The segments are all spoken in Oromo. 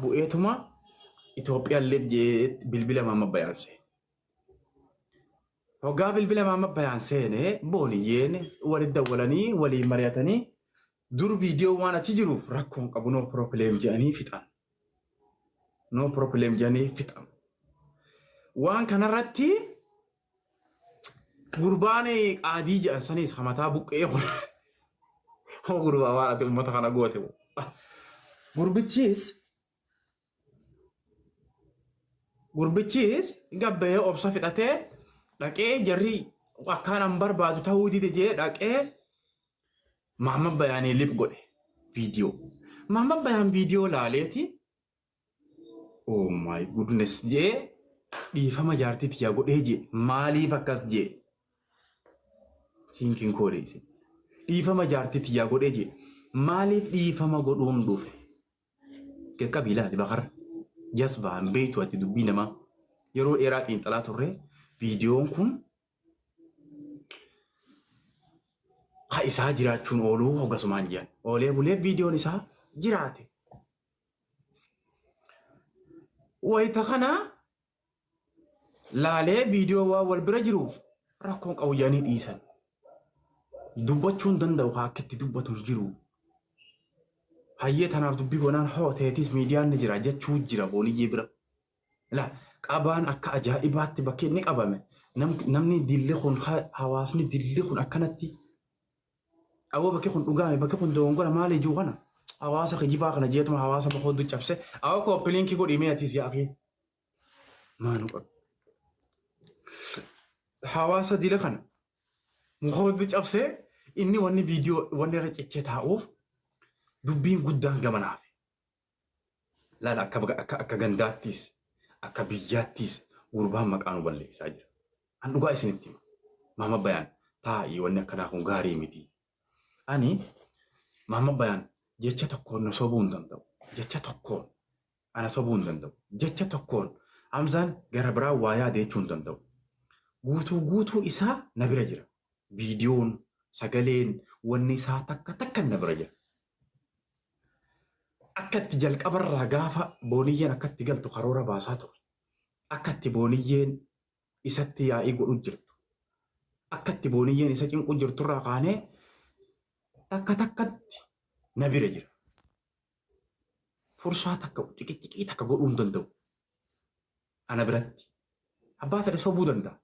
bu'eetuma Itoophiyaallee jee bilbila maama bayaanse. Hoggaa bilbila maama bayaanseenee booniyyeen walitti dawwalanii waliin mari'atanii dur viidiyoo waan achi jiruuf rakkoon qabu no problem jedhanii fixan. No problem jedhanii fixan. Waan kanarratti gurbaan qaadii jedhan saniis hamataa buqqee gurbaa waan ati uummata kana goote. Gurbichis gabbee obsa fixatee dhaqee jarri akkaan an barbaadu ta'uu dide jee dhaqee Maamma Bayaanii lip godhe viidiyoo. Maamma Bayaan viidiyoo laaleeti. Oh my goodness jee dhiifama jaartii tiyyaa godhee jee maaliif akkas jee thinking koodheesi. Dhiifama jaartii tiyyaa godhee jee maaliif dhiifama godhuun dhufe. Qabiilaati bakara. Jasbaan beektu ati dubbii namaa yeroo dheeraa xiinxalaa turre viidiyoon kun ha isaa jiraachuun ooluu hogasumaan jiran oolee bulee viidiyoon isaa jiraate. Wayita kana laalee viidiyoo waa wal bira jiruuf rakkoon qabu jedhanii dhiisan. Dubbachuun danda'u haa akka itti dubbatu jiru. Hayyee tanaaf dubbii bonaan hooteetis miidiyaan ni jira jechuu jira booniyyee bira. La qabaan akka ajaa'ibaatti bakki inni qabame namni dilli kun hawaasni dilli kun akkanatti awoo bakki kun dhugaame bakki kun dogongora maali ijuu kana hawaasa kijibaa kana jeetuma hawaasa bakooddu cabse awoo koppiliinkii godhimee atiis yaaqee maanu qabu. Hawaasa dila kana bakooddu cabse inni wanni viidiyoo wanni irra cichee taa'uuf dubbiin guddaan gamanaaf. Laala akka gandaattis akka biyyaattis gurbaan maqaan balleessaa jira. An dhugaa isinitti hima. Maamma Bayaan taa'ii wanni akkanaa kun gaarii miti. Ani Maamma Bayaan jecha tokkoon na sobuu hin danda'u. Jecha tokkoon ana sobuu hin danda'u. Jecha tokkoon Hamzaan gara biraa waa yaada jechuu hin danda'u. Guutuu isaa na bira jira. Viidiyoon sagaleen wanni isaa takka na bira jira. Akkatti jalqabarraa gaafa booniyyeen akkatti galtu karoora baasaa ture. Akkatti booniyyeen isatti yaa'ii godhu jirtu. Akkatti booniyyeen isa cinqu jirturraa kaanee takkatti na bira jira. Fursaa takka xiqiqqii takka godhuu hin danda'u. Ana biratti. Abbaa fedhe sobuu danda'a.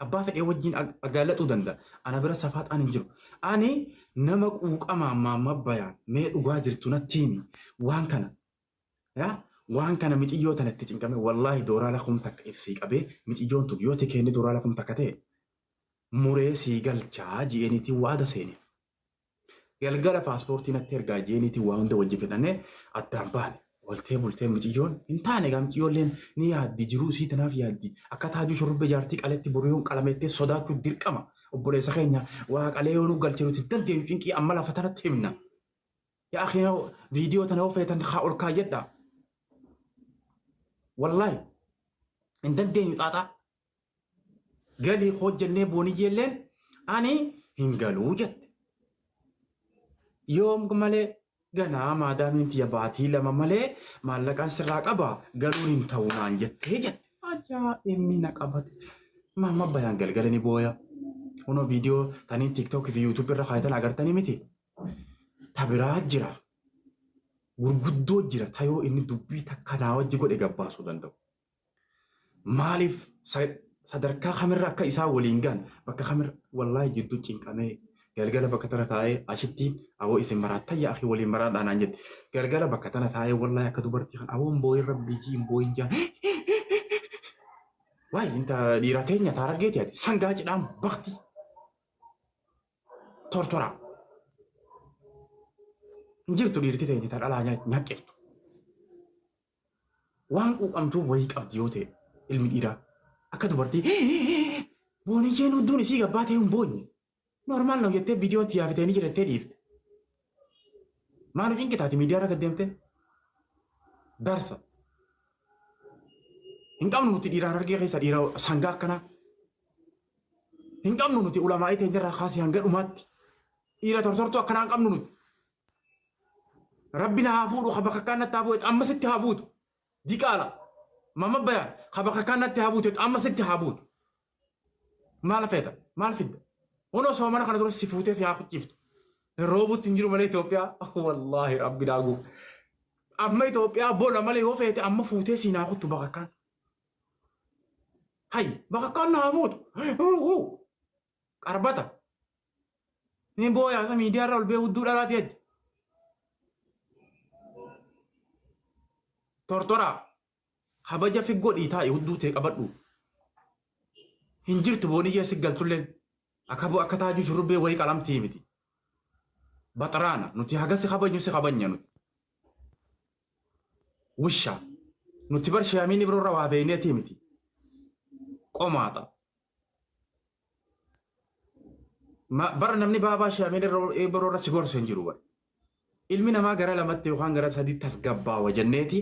Abbaa fedhee wajjin agaalaxuu danda'a. Ana bira safaaxaan hin jiru. Ani nama quuqamaa Maamma Bayaan mee dhugaa jirtu natti himi waan kana. Waan kana mixiyyoo tanatti cinqame wallaahi dooraa lakum takka ibsii qabee mixiyyoon tun yoo tikeenni dooraa lakum takka ta'e muree sii galchaa ji'eeniitiin waada seene. Galgala paaspoortii natti ergaa ji'eeniitiin waa hunda wajji fedhannee addaan baane. Waltee bultee mixiyyoon hin taane gaa mixiyyoolleen ni yaaddi jiruu isii tanaaf yaaddi. Akka taajuu shurrubbee jaartii qaletti boriyoon qalameettee sodaachuu dirqama. Obboleessa keenya waa qalee yoo nu galche nuti dandeenyu cinqii amma lafa tanatti himna. Yaa akhiina viidiyoo tana yoo feetan haa ol kaayedha. Wallaahi hin dandeenyu xaaxaa. Galii hojjennee booniyyeelleen ani hin galuu jette. Yoom malee ganaa maadaamiin tiyya baatii lama malee maallaqaan sirraa qaba galuun hin ta'u naan jettee jette. Ajaa'ibni na qabate. Maamma Bayaan galgala ni booya. Kunoo viidiyoo taniin TikTok fi YouTube irra kaayitan agartanii miti. Tabiraa jira. Gurguddoo jira tayoo inni dubbii takka naa wajji godhe gabbaasuu danda'u. Maaliif sadarkaa kamirra akka isaa waliin gaan bakka kamirra wallaahi jidduu cinqamee galgala bakka tana taa'ee ashittiin awoo isin maraattan yaa akhi waliin maraadhaan aan jette. Galgala bakka tana taa'ee wallaahi akka dubartii kan awoon booyin rabbii hin booyin jaan. Waayee inta dhiira teenya taara geeti ati sangaa cidhaan bakti. Tortora. Jirtu dhiirti teenya taa dhalaa nyaqqiftu. Waan quuqamtuuf wayii qabdi yoo ta'e ilmi dhiiraa akka dubartii booniyyeen hedduun isii gabbaa ta'e hin boonye. Normaal na jettee viidiyoon tiyyaafitanii jirattee dhiifte. Maaliif inqitaati miidiyaa irra gaddeemte? Darsa. Hin qabnu nuti dhiiraan argee keessa dhiira sangaa akkanaa. Hin qabnu nuti ulamaa'ii teenya irraa kaasee hanga dhumaatti. Dhiira tortortuu akkanaa hin qabnu nuti. Rabbi na haa fuudhu bakka akkaan natti haa bu'u ammasitti haa buutu. diqaala mama bayaan habaka kanatti habuutu amma sitti habuutu maal feeta maal fidda ono soo mana kana dura si fuutee si haa kuchiftu roobut injiru malee Itoophiyaa wallahi rabbi daagu amma Itoophiyaa bola malee yoo feete amma fuutee si naa kuttu baka kan hay baka kan na habuutu qarbata ni booyaa sa miidiyaa irra ol bee hudduu dhalaati jedhe tortora habaja fi godhii taa'e hudduu ta'e qabadhu hin jirtu booniyyaa si galtulleen akka taajuu shurrubbee wayii qalamtii miti baxaraana nuti hagasti kabajnu si kabanya nuti wisha nuti bar shaamini birorra waa beeyneetii miti qomaata bara namni baabaa shaamini birorra si gorsu hin jiru bar ilmi namaa gara lamatti yookaan gara sadiitti tasgabbaawa jenneeti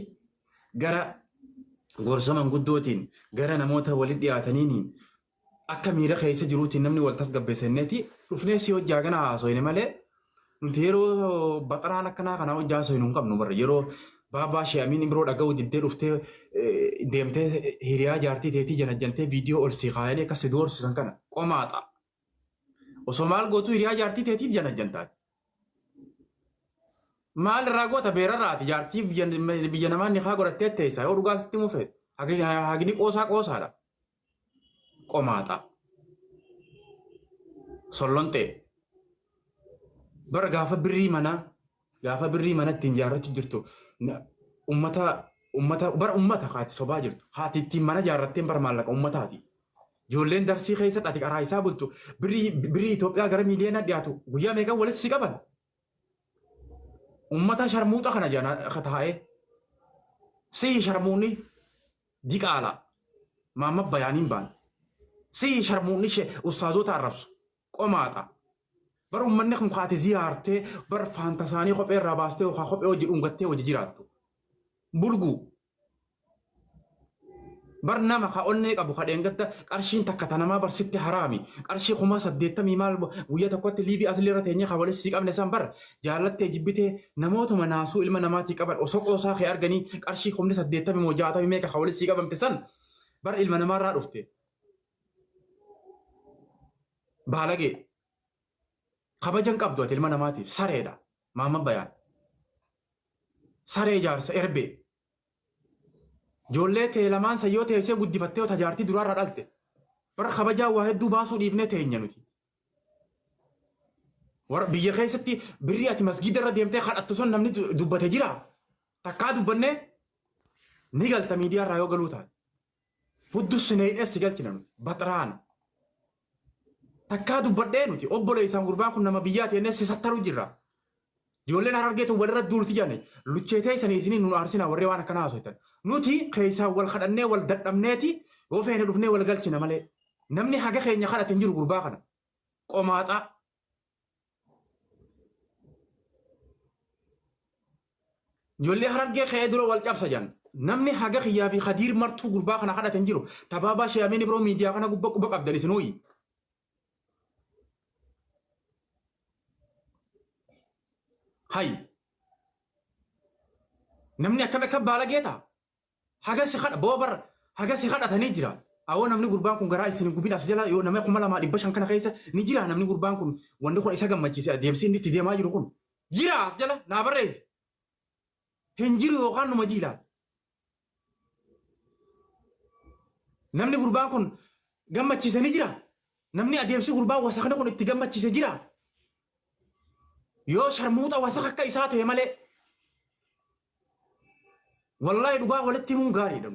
gara gorsa manguddootiin gara namoota walitti dhiyaataniin akka miira keessa jiruutiin namni wal tasgabbeessenneeti dhufnee si hojjaa kana haasoyne malee nuti yeroo baxaraan akkanaa kana hojjaa haasoynu hin qabnu barra yeroo baabaa shaamini biroo dhaga'u diddee dhuftee deemtee hiriyaa jaartii teetii janajjantee viidiyoo ol si kaayanii akkas si doorsisan kana qomaaxa osoo maal gootuu hiriyaa jaartii teetiif janajjantaati maal irraa goota beerarraati jaartiif biyya namaan ni haa godhattee teessa yoo dhugaa sitti mufeet hagini qoosaadha qomaaxa sollontee bara gaafa birrii mana ittiin jaarrachuu jirtu ummata kaati sobaa jirtu haati ittiin mana jaarratteen bara maallaqa ummataati ijoolleen darsii keessatti ati qaraa isaa bulchu birrii Itoophiyaa gara miiliyoona dhiyaatu guyyaa meeqan walitti si qaban ummata sharmuuxa kana jana taa'ee si sharmuunni diqaala maama bayaaniin baan si sharmuunni ustaazota arrabsu qomaaxa bar ummanni kun kaati ziyaartee bar faantasaanii kophee irraa baastee yookaan kophee hojii dhungattee hojii jiraattu bulgu bar nama ka onnee qabu kadheengatta qarshiin takka tanamaa bar sitti haraami qarshii kuma 80 maal guyyaa tokkotti liibii asli irra teenyee ka walitti qabne san bar jaallattee jibbitee namootuma naasuu ilma namaatii qaban osoo qoosaa kee arganii qarshii kumni 80 moo 60 meeqa ka walitti qabamte san bar ilma namaarraa dhufte baalagee kabajan qabdu ati ilma namaatiif sareedha maama bayaan saree jaarsa erbee ijoollee tee lamaan sayyoo teessee guddifattee tajaartii duraarraa dhalte bara kabajaa waa hedduu baasuu dhiifnee teenya nuti biyya keessatti birrii ati masgiida irra deemtee kadhattu sun namni dubbate jira takkaa dubbannee ni galta miidiyaa irraa yoo galuu taate hudduu sineedheessi galchina nuti baxaraana takkaa dubbadhee nuti obboleessaan gurbaan kun nama biyyaa teennee si sattaruu jirra ijoolleen harargeetu walirra duulti janne lucheetee isanii isinii nun aarsinaa warree waan akkanaa haasoftan nuti keessaa wal kadhannee wal dadhabneeti yoo feene dhufnee wal galchina malee namni haga keenya kadhate hin jiru gurbaa kana qomaaxaa ijoollee harargee ka'ee dura wal cabsa jan namni haga kiyyaa fi khadiir martuu gurbaa kana kadhate hin jiru tabaabaa shaamini biroo miidiyaa kana gubba quba qabdan isinuuyi hay namni akka baalageeta haga si kadha boobar haga si kadhatanii jira awoo namni gurbaan kun garaa isin gubin as jala yoo nama 2,500 kana keessa ni jira namni gurbaan kun wanni kun isa gammachiise adeemsi inni itti deemaa jiru kun jira as jala naa barreessi hin jiru yookaan numa jiilaa namni gurbaan kun gammachiise ni jira namni adeemsi gurbaan wasakna kun itti gammachiise jira yoo sharmuuxa wasak akka isaa ta'e malee wallahi dhugaa walitti himuun gaariidha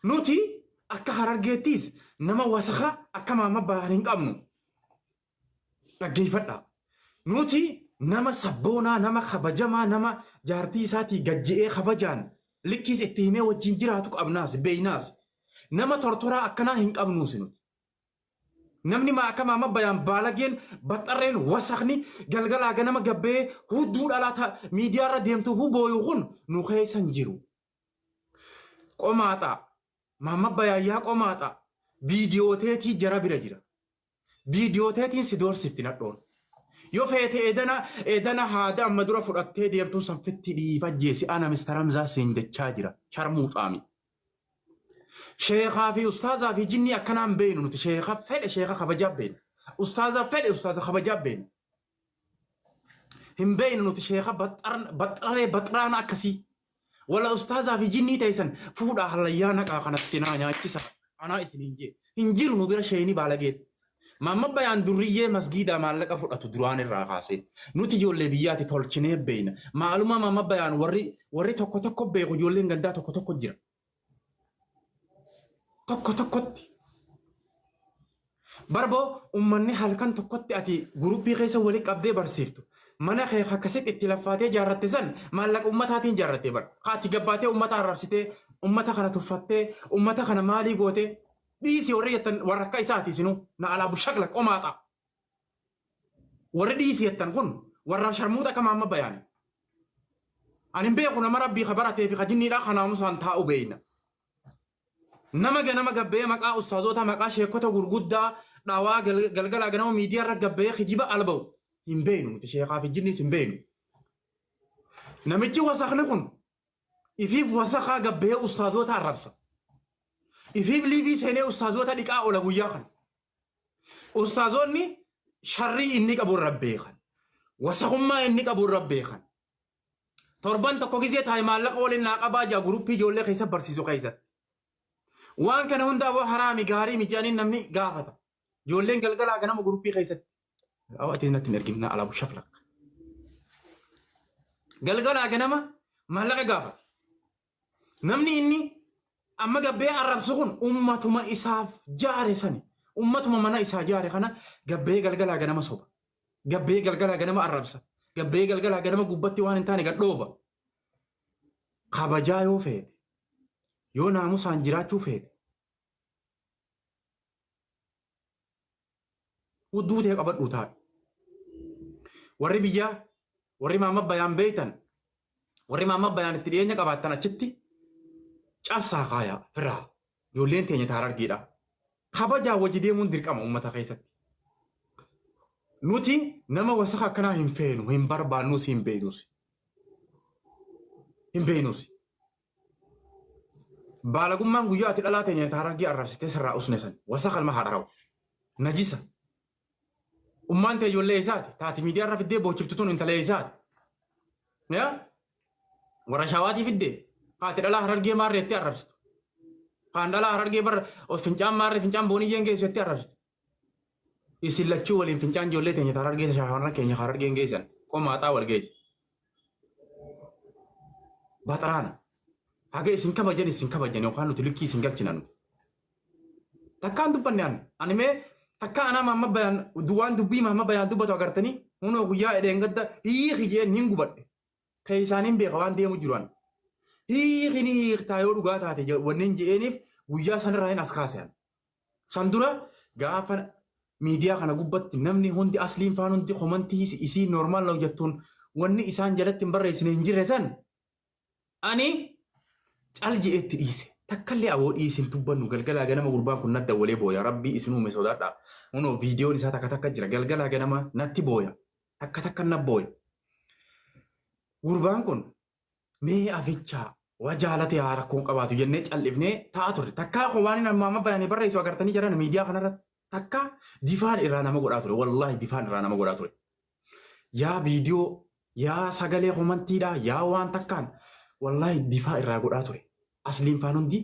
nuti akka harargeettiis nama wasaka akka maama bahan hin qabnu dhaggeeffadha nuti nama sabboonaa nama kabajamaa nama jaartii isaatii gajje'ee kabajaan likkiis itti himee wajjin jiraatu qabnaas beeynaas nama tortoraa akkanaa hin qabnuus nuti namni maa akka maama bayaan baalageen baxarreen wasakni galgalaa ganama gabbee hudduu dhalaata miidiyaa irra deemtuuf booyuu kun nu keessan jiru qomaaxa maama bayaan qomaaxa viidiyooteetii jara bira jira viidiyooteetiin si doorsifti nadhoon yoo feete edana haada amma dura fudhattee deemtuun sanfitti dhiifajjeesi ana mistaramzaa siin jechaa jira sharmuu xaami. Sheekaa fi ustaazaa fi jinni akkanaan beenu nuti sheeka fedhe sheeka kabajaa beenu ustaazaa fedhe ustaaza kabajaa beenu. Hin beenu nuti sheeka baxaree baxaraan akkasii wala ustaazaa fi jinnii ta'isan fuudhaa hallayyaa naqaa kanatti naa nyaachisa anaa isiniin jee hin jiru nu bira sheeni baalageet. Mamma bayaan durriyyee masgiidaa maallaqa fudhatu duraan irraa kaasee nuti ijoollee biyyaatti tolchinee beeyna maaluma mamma bayaan warri tokko tokko beeku ijoolleen gandaa tokko tokko jira tokko tokkotti barboo ummanni halkan tokkotti ati guruppii keessa walii qabdee barsiiftu mana kee akkasitti itti laffaatee jaarratte san maallaqa ummataatiin jaarrattee bar kaatti gabbaatee ummata arrabsitee ummata kana tuffattee ummata kana maalii gootee dhiisi warri jettan warra akka isaati isinu na alaa bushakla qomaata warri dhiisi jettan kun warra sharmuuta akka maamma bayaani ani beeku nama rabbii kabaratee fi kajinniidhaa kanaamusaan taa'u beeyna nama ganama gabbee maqaa ustaazota maqaa sheekota gurguddaa dhawaa galgalaa ganama miidiyaa irra gabbee kijiba alba'u hin beeynu nuti sheekaa fi jinnis hin beeynu namichi wasakni kun ifiif wasakaa gabbee ustaazota arrabsa ifiif liivii seenee ustaazota dhiqaa oola guyyaa kana ustaazonni sharrii inni qabu irra beekan wasakummaa inni qabu irra beekan torban tokko gisee taa'e maallaqa waliin naa qabaa jaa guruppii ijoollee keessa barsiisu keessatti waan kana hundaafuu haraami gaarii mijaaniin namni gaafata ijoolleen galgalaa ganama guruppii keessatti awwatiin natti hin ergimna alaa bushaflaq galgalaa ganama maallaqa gaafata namni inni amma gabbee arrabsu kun ummatuma isaaf jaare sani ummatuma mana isaa jaare kana gabbee galgalaa ganama soba gabbee galgalaa ganama arrabsa gabbee galgalaa ganama gubbatti waan hin taane gadhooba kabajaa yoo feete yoo naamusaan jiraachuu feete hudduu ta'e qabadhuu taa'e warri biyyaa warri maamma bayaan beeytan warri maamma bayaan itti dhiyeenya qabaattan achitti cabsaa kaayaa firaa ijoolleen teenya taara argiidha kabajaa wajji deemuun dirqama uummata keessatti nuti nama wasaka akkanaa hin feenu hin barbaannus hin beeynuus baalagummaan guyyaa ati dhalaa teenya taara argii arrabsitee sirraa usnesan wasaka ilma haadharawu najisa ummaan tee ijoollee isaati taati miidiyaa irra fiddee boochiftutuun intalee isaati warra shawaatii fiddee haati dhalaa harargee maarree itti arrabsitu kaan dhalaa harargee barra fincaan maarree fincaan booniyyeen geessu itti arrabsitu isin lachuu waliin fincaan ijoollee teenya harargee shawarra keenya harargeen geessan qomaaxaa wal geessi baxaraana haga isin kabajan yookaan nuti likkii isin galchina nuti takkaan dubbanne ani mee takka ana mamma bayan duwaan dubbii mamma bayan dubbatu agartanii hunoo guyyaa edeen gadda hiiki jeen hin gubadhe keessaaniin beeka waan deemu jiruan hiikini hiiktaa yoo dhugaa taate wanneen je'eeniif guyyaa sanirraa hin as kaasean san dura gaafa miidiyaa kana gubbatti namni hundi asliin faan hundi komantii isii normaal na hojjettuun wanni isaan jalatti hin barreessine hin jirre san ani cal je'eetti dhiise takkallee awoo dhiisin dubbannu galgalaa ganama gurbaan kun nadda walee booya rabbii isin uume sodaadha hunoo viidiyoon isaa takka takka jira galgalaa ganama natti booya takka takka na booya gurbaan kun mee afichaa waa jaalatee haa rakkoon qabaatu jennee callifnee ta'a turre takkaa waan inni mamma bayaanii barreessu agartanii jiran miidiyaa kanarratti takka difaan irraa nama godhaa ture wallaahi difaan irraa nama godhaa ture yaa viidiyoo yaa sagalee komantiidhaa yaa waan takkaan wallaahi difaa irraa godhaa ture asliin faan hundi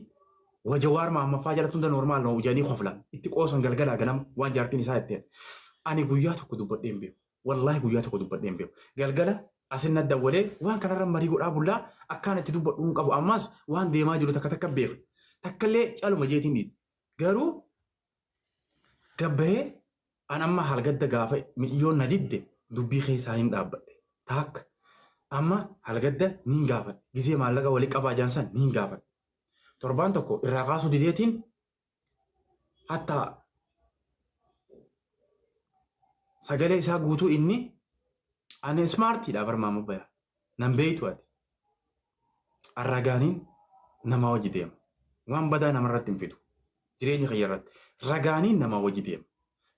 wajawaar maammaffaa jalatti hunda normaal noo ujanii qoflan itti qoosan galgalaa ganama waan jaartiin isaa itteen ani guyyaa tokko dubbadheen beeku wallaahi guyyaa tokko dubbadheen beeku galgala asin nadda walee waan kanarra marii godhaa bullaa akkaan itti dubbadhuu hin qabu ammas waan deemaa jiru takka takka beeku takkallee caluma jeetiin dhiitu garuu gabbahee an amma halgadda gaafa miciyyoon na didde dubbii keessaa hin dhaabbadhe taakka amma halgadda niin gaafadhe gisee maallaqa walii qabaa jaansan niin gaafadhe torbaan tokko irraa kaasuu dideetiin hatta sagalee isaa guutuu inni ani smartiidha barmaama baya nan beeytu ati arragaaniin nama hojii deema waan badaa namarratti hin fidu jireenya kiyya irratti ragaaniin nama hojii deema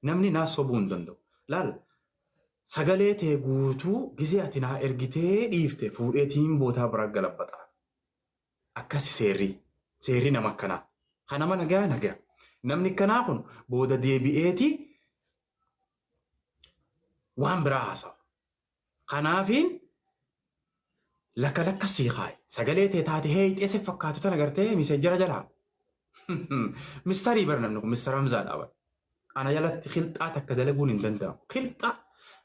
namni naas sobuu hin danda'u laal sagalee tee guutuu gisee ati naa ergitee dhiifte fuudheetiin bootaa bira galabbata. Akkasi seerri nama akkanaa. Kanama nagaa. Namni akkanaa kun booda deebi'eeti waan biraa haasawa. Kanaafiin lakka siikaayi. Sagalee tee taate heeyxeesse fakkaatu tana gartee miseejjara jalaa. Mistarii bara namni kun mistara Hamzaa dhaaba. Ana jalatti khilxaa takka dalaguun hin danda'amu. Khilxaa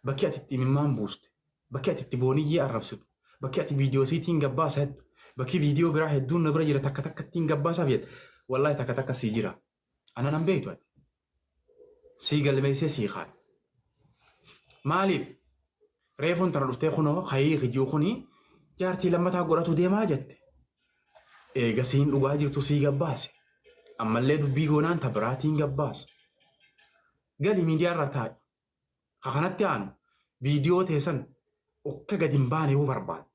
bakki ati itti imimmaan buuste, bakki ati itti booniyyee arrabsitu, bakki ati viidiyoo siitiin gabbaasa heddu, bakki viidiyoo biraa hedduun na bira jira takka ittiin gabbaasaa fiyadha. Wallaahi takka sii jira. Ana nan beektu ati. Sii galmeessee sii kaayi. Maaliif? Reefuun tana dhuftee kunoo hayii hijuu kunii jaartii lammataa godhatu deemaa jette. Eega siin dhugaa jirtu sii gabbaase. Ammallee dubbii goonaan tabiraatiin gabbaasa. Gali miidiyaa irra taa'i. Kanatti aanu viidiyoo teessan akka gadi hin baane yoo barbaadde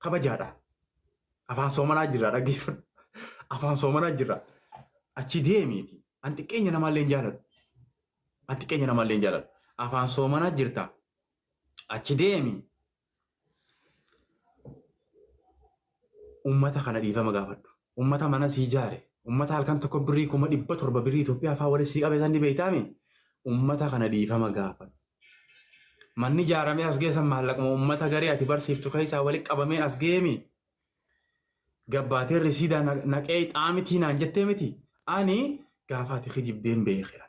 kabajaadhaan. Afaan soomanaa jirra dhaggeeffadhu. Afaan soomanaa jirra. Achi deemiiti. An xiqqeenya namaallee hin jaalladhu. Afaan soomanaa jirta. Achi deemi. Ummata kana dhiifama gaafadhu. Ummata mana sii ijaare. Ummata halkan tokko birrii 700 birrii Itoophiyaa afaan walitti sii qabee san ni beektaami. Ummata kana dhiifama gaafadhu. Manni ijaaramee as geessan maallaquma ummata garee ati barsiiftu keessaa walitti qabameen as geemi. Gabbaateen risiidaa naqee xaamitii naan jettee miti. Ani gaafa ati kijibdeen beekera.